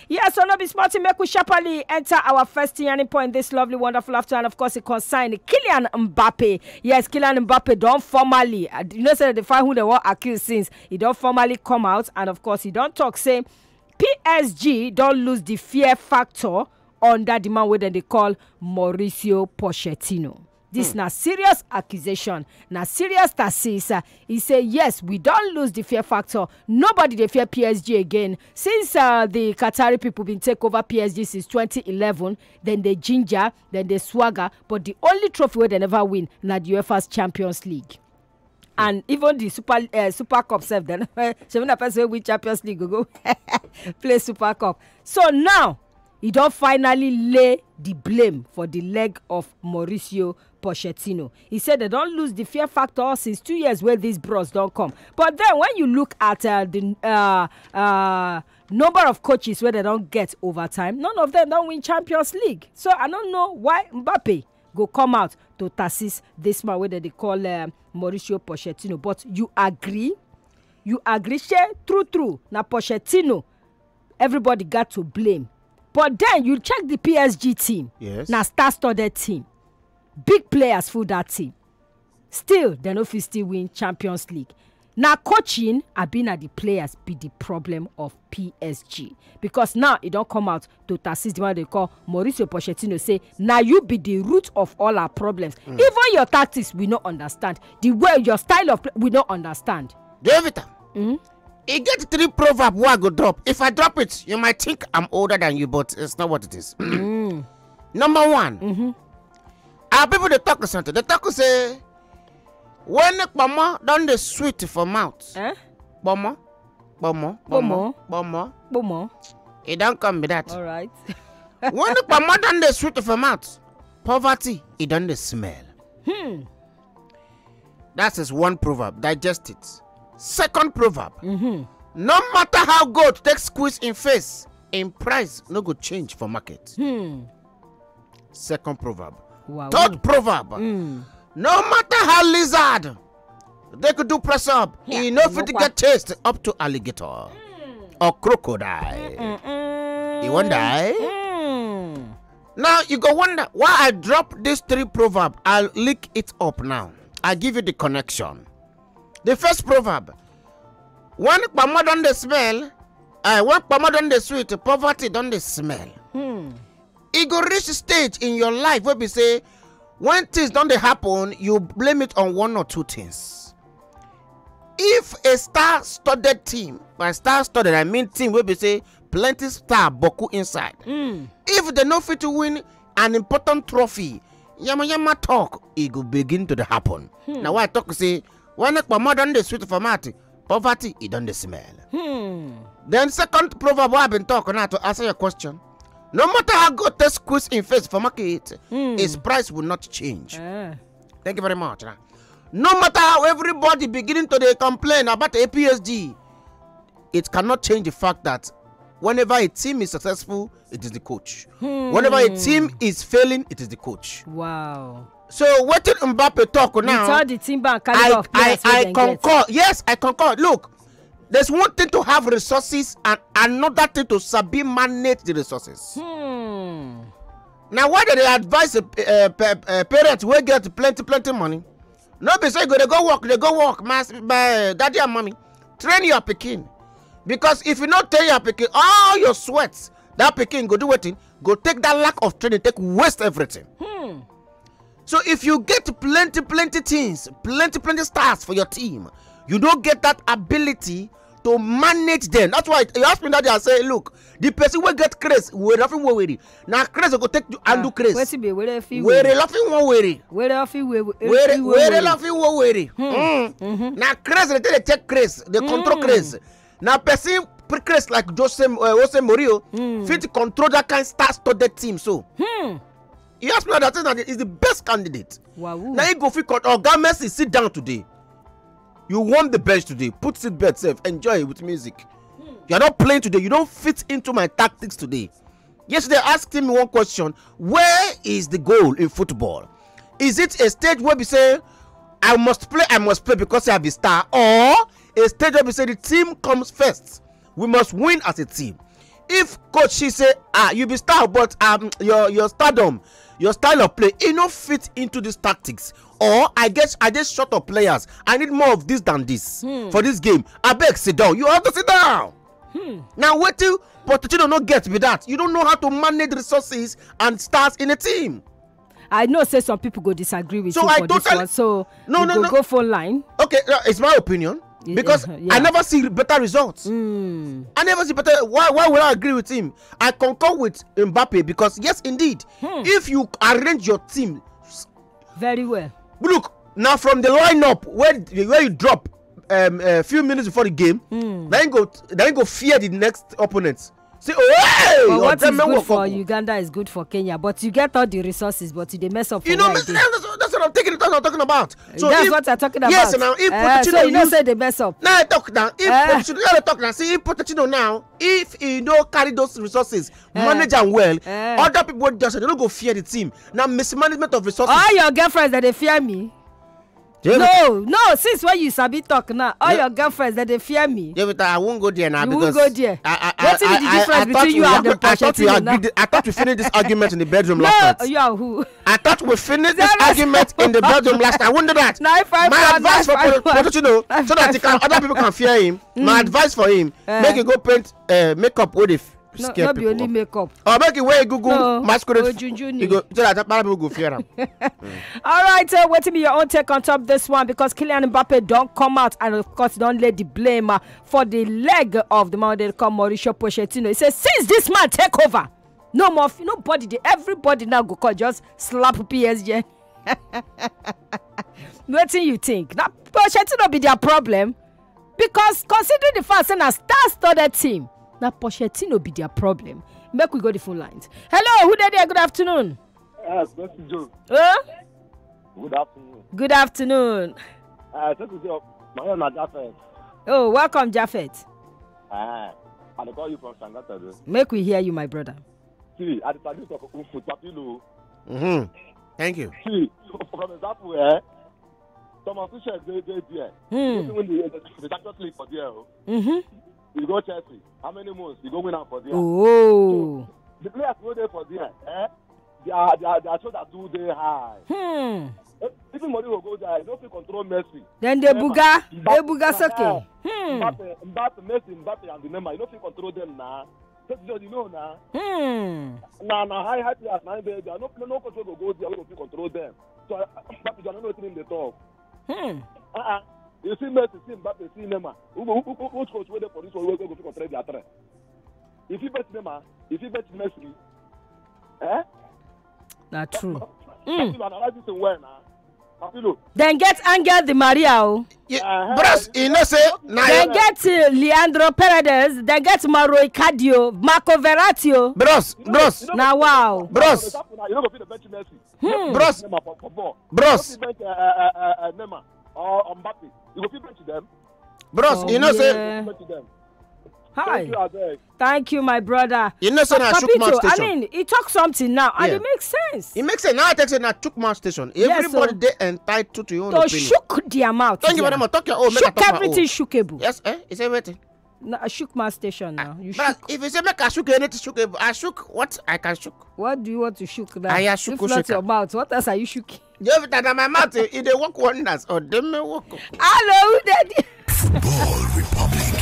Yes, so no be smarty, make we sharply enter our first turning point. This lovely, wonderful afternoon, and of course, it concerns Kylian Mbappe. Yes, Kylian Mbappe don't formally, you know, say the find who they were accused since he don't formally come out, and of course, he don't talk. Say PSG don't lose the fear factor under the man where they call Mauricio Pochettino. This na serious accusation. Na serious thesis. He say yes, we don't lose the fear factor. Nobody they fear PSG again. Since the Qatari people been take over PSG since 2011, then they ginger, then they swagger. But the only trophy where they never win na the UEFA's Champions League. And even the Super Cup self, then so person win Champions League go play Super Cup. So now he don't finally lay the blame for the leg of Mauricio Pochettino. He said they don't lose the fear factor since 2 years where these bros don't come. But then when you look at the number of coaches where they don't get overtime, none of them don't win Champions League. So I don't know why Mbappe go come out to assist this man where they call Mauricio Pochettino. But you agree? Share true. Now Pochettino, everybody got to blame. But then you check the PSG team. Yes. Now star-studded team. Big players for that team. Still, they no fit still win Champions League. Now coaching, I've been at the players be the problem of PSG. Because now it don't come out to assist the one they call Mauricio Pochettino say, now you be the root of all our problems. Even your tactics, we don't understand. The way your style of play, we don't understand. Jovita. You get 3 proverbs where I go drop. If I drop it, you might think I'm older than you, but it's not what it is. Number 1. Our people they talk something. They talk say when mama done the sweet for mouth. Bomo. It don't come with that. All right. When mama done the sweet for mouth, poverty it done the smell. That is one proverb. Digest it. Second proverb. No matter how gold takes squeeze in face, in price no go change for market. Second proverb. Wow. Third proverb. No matter how lizard they could do press up, you know if it get chased up to alligator or crocodile. You won't die. Now you go wonder why I drop these 3 proverbs. I'll lick it up now. I'll give you the connection. The first proverb. When Pama done the smell, when Pama done the sweet, poverty done the smell. It go reach a stage in your life where we say, when things don't happen, you blame it on 1 or 2 things. If a star-studded team, by star-studded I mean team where we say plenty star boku inside. If they no fit to win an important trophy, yama talk, it go begin to happen. Now why I talk say when Pama done the sweet format, poverty it done the smell. Then second proverb I've been talking now to answer your question. No matter how good the squeeze in face for market, its price will not change. Thank you very much. No matter how everybody beginning to complain about the PSG, it cannot change the fact that whenever a team is successful, it is the coach. Whenever a team is failing, it is the coach. Wow. So what did Mbappe talk now? The team bank I concur. Yes, I concur. Look, there's one thing to have resources and another thing to sabi manage the resources. Now, why do they advise parents will get plenty money? No, be say they go work, daddy and mommy. Train your pikin. Because if you not train your pikin, all your sweats, that pikin go do what? Go take that lack of training, take waste everything. So if you get plenty things, plenty stars for your team, you don't get that ability to manage them. That's why you ask me that I say, look, the person will get crazy. We're nothing worry. Now crazy go take you and do crazy. We're laughing one worry. We're laughing one worry. Now crazy they take crazy, they control crazy. Now person crazy like Jose Mourinho fit control that kind of star-studded team. So you ask me that thing is the best candidate. Wow. Now you go fit Messi sit down today. You won the bench today. Put seat bed safe. Enjoy it with music. You are not playing today. You don't fit into my tactics today. Yesterday, I asked him one question. Where is the goal in football? Is it a stage where we say, I must play because I have a star? Or a stage where we say the team comes first. We must win as a team. if coach she say you be star but your stardom, your style of play, it no fit into these tactics, or I just short of players, I need more of this than this for this game, I beg sit down. You have to sit down. Now wait till Pochettino no get with that. You don't know how to manage resources and stars in a team. I know say some people go disagree with you for this one, so no. Go phone line. Okay, it's my opinion. Because I never see better results. I never see better. Why would I agree with him? I concur with Mbappe because yes, indeed, if you arrange your team very well. Look now from the lineup where you drop a few minutes before the game, then go fear the next opponents. Say, hey! Well, what is good for Uganda is good for Kenya, but you get all the resources, but they mess up. That's what I'm taking. That's what I'm talking about. So that's what I'm talking about. Yes, now if Pochettino, so you don't say they mess up. Now I talk now. If Pochettino talk now, see if Pochettino now, if he don't carry those resources, manage them well, other people just they don't go fear the team. Now mismanagement of resources. All your girlfriends that they fear me. No, since when you sabi talk now, all your girlfriends that they fear me. Jovita, I won't go there now you because won't go there. What's the difference between you and the Pochettino? I thought we finished this argument in the bedroom last night. No, you are who? I thought we finished this argument in the bedroom last night. I wouldn't do that. My advice for Pochettino, so that other people can fear him. My advice for him, make him go paint makeup with it. Not be only makeup. Or make it wear Google masquerade. You go so that people go fear him. All right, wait till me your own take on top this one because Kylian Mbappe don't come out and of course don't lay the blame for the leg of the man they call Mauricio Pochettino. He says since this man take over, no more nobody, everybody now go call just slap PSG. What do you think? Now Pochettino be their problem because considering the fact that star-studded team. Now Pochettino be their problem. Make we go the phone lines. Hello, who there? Good afternoon. Yes, Mr. Joe. Good afternoon. Good afternoon. Thank you, my name is Jaffet. Oh, welcome, Jaffet. I call you from Sangata. Make we hear you, my brother. See, I decided to talk to Papilo. Thank you. See, from example, some officials they there. When the Champions League for there. You go Chelsea. How many months you go win out for there? Oh. So, the players go there for there. They are shoulder too they high. Even money will go there. You don't feel control Messi. Then they buga. They buga okay. Mbappe, Messi, and the member. You don't feel control them now. You know now. Now high players now there. No control will go there. We don't feel control them. So Mbappe, you don't know what in the talk. You see Messi, see Mbappe, see Neymar. Which coach waited for this one? We're going to control the other. If you bet Neymar, if you bet Messi, That's true. Then get Angel Di Maria. Bros, you know say. Then get Leandro Paredes. Then get Mauro Marco Verratti. Bros. Now wow. Bros. You don't go to the bench Messi. Bros. Neymar or Mbappe. You go bench them. Bros, you know say. Hi. Thank you, my brother. You know, so now Papito, I mean, he talks something now, and it makes sense. It makes sense. Now I take it now Chukma station. Everybody they entitled to your own opinion. Shook their mouth. Thank you very much. Talk your own. Shook everything shookable. Yes, it's everything. No, I shook my station now. You but shook. If you say make I shook anything shookable, I shook what I can shook. What do you want to shook now? I shook. You flat your mouth. What else are you shooking? Jovita and my mouth, if they work wonders, or they may work. Hello, Daddy. Football Republic.